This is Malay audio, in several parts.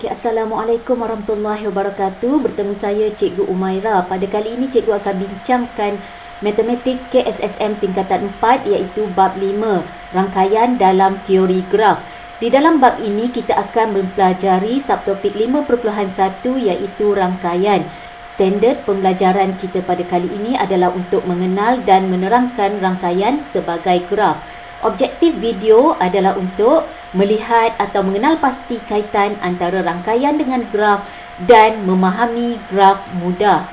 Okay, Assalamualaikum warahmatullahi wabarakatuh. Bertemu saya Cikgu Umaira. Pada kali ini Cikgu akan bincangkan matematik KSSM tingkatan 4 iaitu bab 5, rangkaian dalam teori graf. Di dalam bab ini kita akan mempelajari subtopik 5.1 iaitu rangkaian. Standard pembelajaran kita pada kali ini adalah untuk mengenal dan menerangkan rangkaian sebagai graf. Objektif video adalah untuk melihat atau mengenal pasti kaitan antara rangkaian dengan graf dan memahami graf mudah.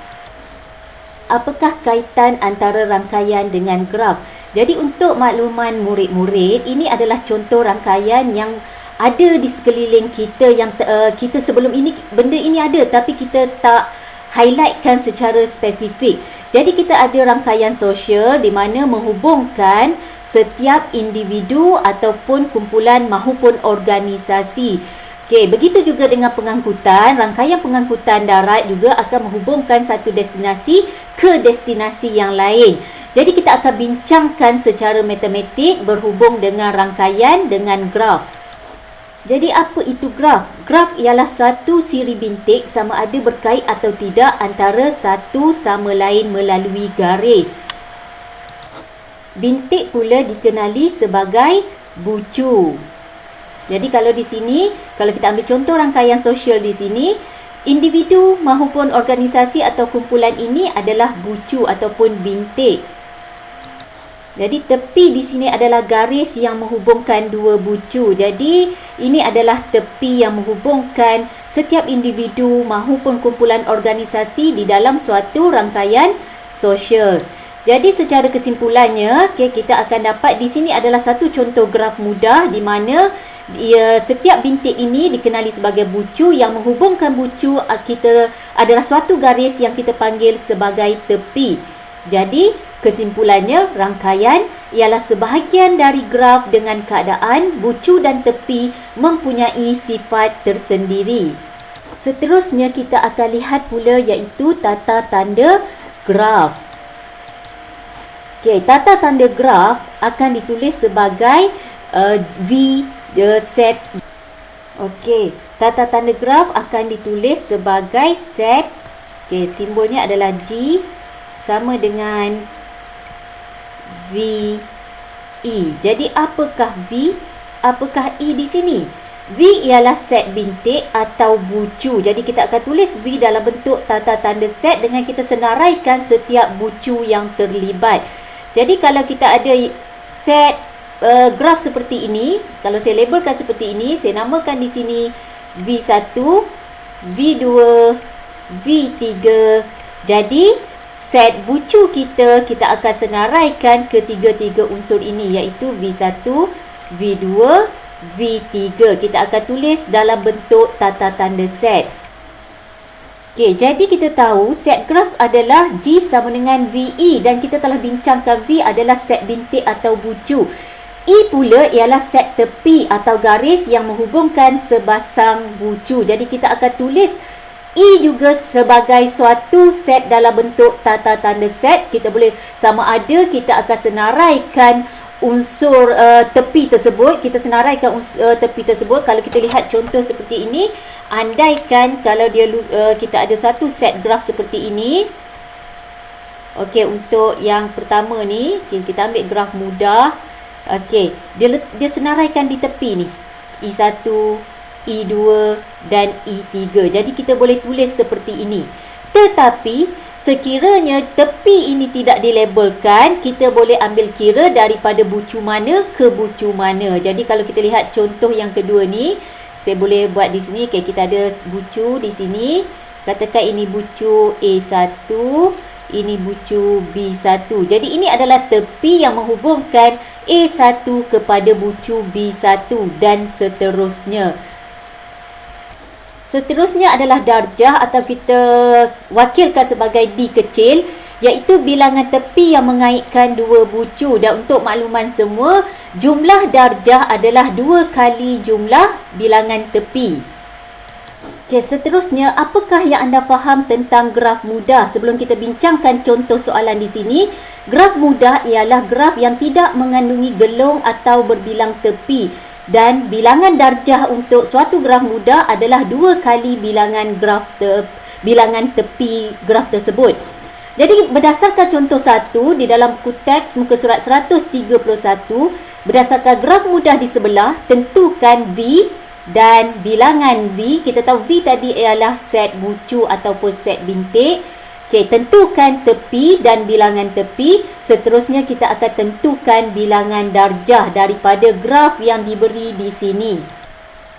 Apakah kaitan antara rangkaian dengan graf? Jadi untuk makluman murid-murid, ini adalah contoh rangkaian yang ada di sekeliling kita yang kita sebelum ini benda ini ada tapi kita tak highlightkan secara spesifik. Jadi kita ada rangkaian sosial di mana menghubungkan setiap individu ataupun kumpulan maupun organisasi. Okey, begitu juga dengan pengangkutan. Rangkaian pengangkutan darat juga akan menghubungkan satu destinasi ke destinasi yang lain. Jadi kita akan bincangkan secara matematik berhubung dengan rangkaian dengan graf. Jadi apa itu graf? Graf ialah satu siri bintik sama ada berkait atau tidak antara satu sama lain melalui garis. Bintik pula dikenali sebagai bucu. Jadi kalau di sini, kalau kita ambil contoh rangkaian sosial di sini, individu maupun organisasi atau kumpulan ini adalah bucu ataupun bintik. Jadi tepi di sini adalah garis yang menghubungkan dua bucu. Jadi ini adalah tepi yang menghubungkan setiap individu maupun kumpulan organisasi di dalam suatu rangkaian sosial. Jadi secara kesimpulannya, kita akan dapat di sini adalah satu contoh graf mudah di mana setiap bintik ini dikenali sebagai bucu yang menghubungkan bucu kita adalah suatu garis yang kita panggil sebagai tepi. Jadi kesimpulannya, rangkaian ialah sebahagian dari graf dengan keadaan bucu dan tepi mempunyai sifat tersendiri. Seterusnya kita akan lihat pula iaitu tata tanda graf. Okey, tata tanda graf akan ditulis sebagai V set. Okey, tata tanda graf akan ditulis sebagai set. Okey, simbolnya adalah G sama dengan V E. Jadi apakah V? Apakah E di sini? V ialah set bintik atau bucu. Jadi kita akan tulis V dalam bentuk tata tanda set dengan kita senaraikan setiap bucu yang terlibat. Jadi kalau kita ada set graf seperti ini, kalau saya labelkan seperti ini, saya namakan di sini V1, V2, V3. Jadi set bucu kita akan senaraikan ketiga-tiga unsur ini iaitu V1, V2, V3. Kita akan tulis dalam bentuk tata tanda set. Okey, jadi kita tahu set graf adalah G sama dengan VE dan kita telah bincangkan V adalah set bintik atau bucu. E pula ialah set tepi atau garis yang menghubungkan sebasang bucu. Jadi kita akan tulis E juga sebagai suatu set dalam bentuk tata tanda set. Kita boleh sama ada kita akan senaraikan unsur tepi tersebut. Kita senaraikan tepi tersebut. Kalau kita lihat contoh seperti ini, andaikan kalau kita ada satu set graf seperti ini. Okey, untuk yang pertama ni, kita ambil graf mudah. Okey, dia senaraikan di tepi ni. E1, E2 dan E3. Jadi kita boleh tulis seperti ini. Tetapi sekiranya tepi ini tidak dilabelkan, kita boleh ambil kira daripada bucu mana ke bucu mana. Jadi kalau kita lihat contoh yang kedua ni, saya boleh buat di sini. Okay, kita ada bucu di sini. Katakan ini bucu A1, ini bucu B1. Jadi ini adalah tepi yang menghubungkan A1 kepada bucu B1 dan seterusnya. Seterusnya adalah darjah atau kita wakilkan sebagai D kecil, iaitu bilangan tepi yang mengaitkan dua bucu. Dan untuk makluman semua, jumlah darjah adalah 2 kali jumlah bilangan tepi. Okey, seterusnya, apakah yang anda faham tentang graf mudah? Sebelum kita bincangkan contoh soalan di sini, graf mudah ialah graf yang tidak mengandungi gelong atau berbilang tepi. dan bilangan darjah untuk suatu graf mudah adalah 2 kali bilangan bilangan tepi graf tersebut. Jadi berdasarkan contoh 1 di dalam buku teks muka surat 131, berdasarkan graf mudah di sebelah, tentukan V dan bilangan V. Kita tahu V tadi ialah set bucu ataupun set bintik. Okey, tentukan tepi dan bilangan tepi. Seterusnya kita akan tentukan bilangan darjah daripada graf yang diberi di sini.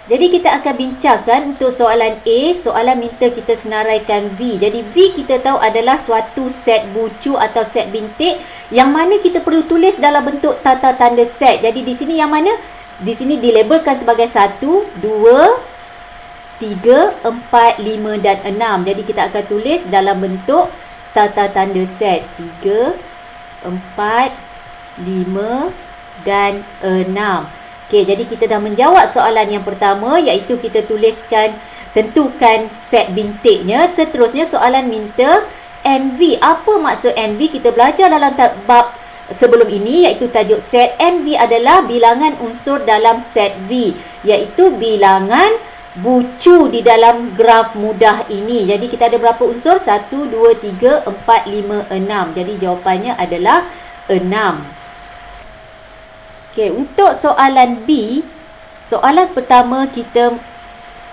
Jadi kita akan bincangkan untuk soalan A. Soalan minta kita senaraikan V. Jadi V kita tahu adalah suatu set bucu atau set bintik yang mana kita perlu tulis dalam bentuk tata tanda set. Jadi di sini yang mana? Di sini dilabelkan sebagai 1, 2, 3, 4, 5 dan 6. Jadi kita akan tulis dalam bentuk tata tanda set 3, 4, 5 dan 6. Okey, jadi kita dah menjawab soalan yang pertama, iaitu kita tuliskan tentukan set bintiknya. Seterusnya soalan minta NV. Apa maksud NV? Kita belajar dalam bab sebelum ini, iaitu tajuk set. NV adalah bilangan unsur dalam set V, iaitu bilangan bucu di dalam graf mudah ini. Jadi kita ada berapa unsur? 1, 2, 3, 4, 5, 6. Jadi jawapannya adalah 6. Okey, untuk soalan B, soalan pertama kita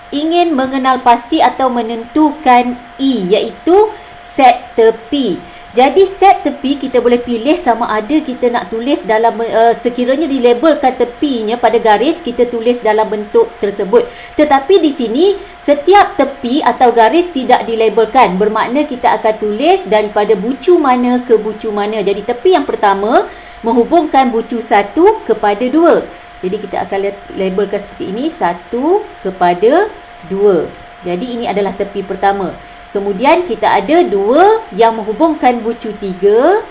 ingin mengenal pasti atau menentukan E, iaitu set tepi. Jadi set tepi kita boleh pilih sama ada kita nak tulis dalam sekiranya dilabelkan tepinya pada garis, kita tulis dalam bentuk tersebut. Tetapi di sini setiap tepi atau garis tidak dilabelkan, bermakna kita akan tulis daripada bucu mana ke bucu mana. Jadi tepi yang pertama menghubungkan bucu 1 kepada 2. Jadi kita akan labelkan seperti ini, 1 kepada 2. Jadi ini adalah tepi pertama. Kemudian kita ada 2 yang menghubungkan bucu 3.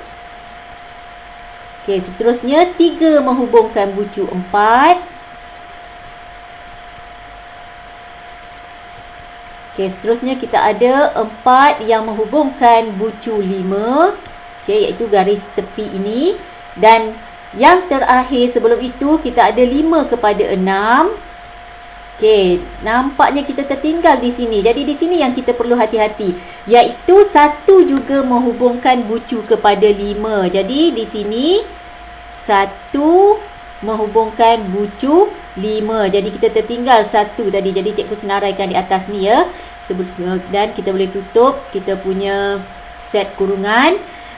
Okey, seterusnya 3 menghubungkan bucu 4. Okey, seterusnya kita ada 4 yang menghubungkan bucu 5. Okey, iaitu garis tepi ini. Dan yang terakhir sebelum itu kita ada 5 kepada 6. Okey, nampaknya kita tertinggal di sini. Jadi di sini yang kita perlu hati-hati, iaitu 1 juga menghubungkan bucu kepada 5. Jadi di sini 1 menghubungkan bucu 5. Jadi kita tertinggal 1 tadi. Jadi cikgu senaraikan di atas ni ya. Dan kita boleh tutup kita punya set kurungan.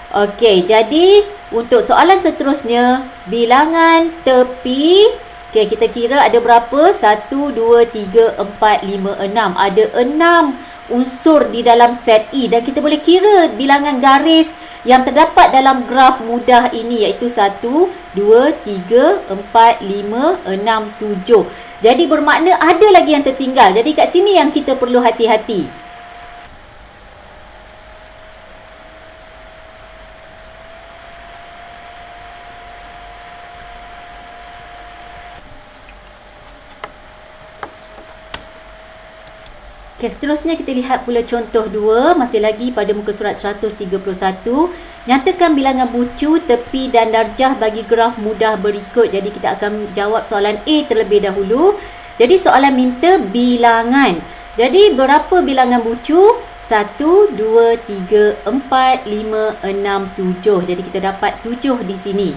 Okey, jadi untuk soalan seterusnya, bilangan tepi. Okey, kita kira ada berapa? 1, 2, 3, 4, 5, 6. Ada 6 unsur di dalam set E. Dan kita boleh kira bilangan garis yang terdapat dalam graf mudah ini, iaitu 1, 2, 3, 4, 5, 6, 7. Jadi bermakna ada lagi yang tertinggal. Jadi kat sini yang kita perlu hati-hati. Okay, seterusnya kita lihat pula contoh 2, masih lagi pada muka surat 131. Nyatakan bilangan bucu, tepi dan darjah bagi graf mudah berikut. Jadi kita akan jawab soalan A terlebih dahulu. Jadi soalan minta bilangan. Jadi berapa bilangan bucu? 1, 2, 3, 4, 5, 6, 7. Jadi kita dapat 7 di sini.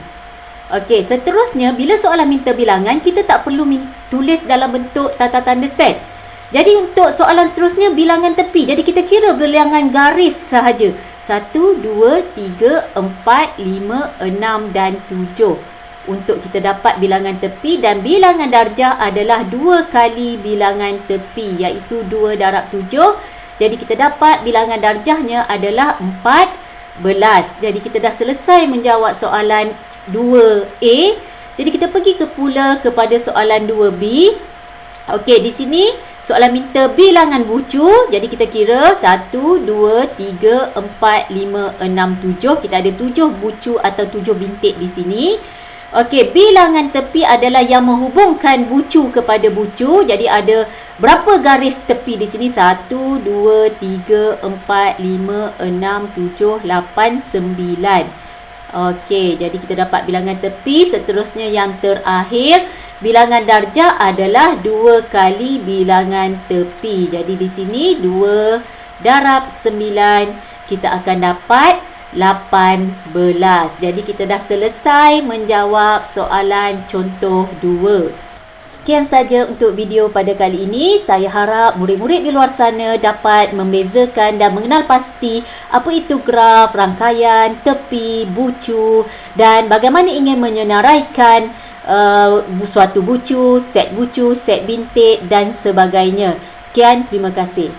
Okey, seterusnya bila soalan minta bilangan, kita tak perlu tulis dalam bentuk tata tanda set. Jadi untuk soalan seterusnya bilangan tepi. Jadi kita kira bilangan garis sahaja. 1, 2, 3, 4, 5, 6 dan 7. Untuk kita dapat bilangan tepi, dan bilangan darjah adalah 2 kali bilangan tepi, iaitu 2 darab 7. Jadi kita dapat bilangan darjahnya adalah 14. Jadi kita dah selesai menjawab soalan 2A. Jadi kita pergi pula kepada soalan 2B. Okey, di sini soalan minta bilangan bucu. Jadi kita kira 1, 2, 3, 4, 5, 6, 7. Kita ada 7 bucu atau 7 bintik di sini. Okey, bilangan tepi adalah yang menghubungkan bucu kepada bucu. Jadi ada berapa garis tepi di sini? 1, 2, 3, 4, 5, 6, 7, 8, 9. Okey, jadi kita dapat bilangan tepi. Seterusnya yang terakhir, Bilangan darjah adalah 2 kali bilangan tepi. Jadi di sini 2 darab 9, kita akan dapat 18. Jadi kita dah selesai menjawab soalan contoh 2. Sekian saja untuk video pada kali ini. Saya harap murid-murid di luar sana dapat membezakan dan mengenal pasti apa itu graf, rangkaian, tepi, bucu dan bagaimana ingin menyenaraikan suatu bucu, set bintik dan sebagainya. Sekian, terima kasih.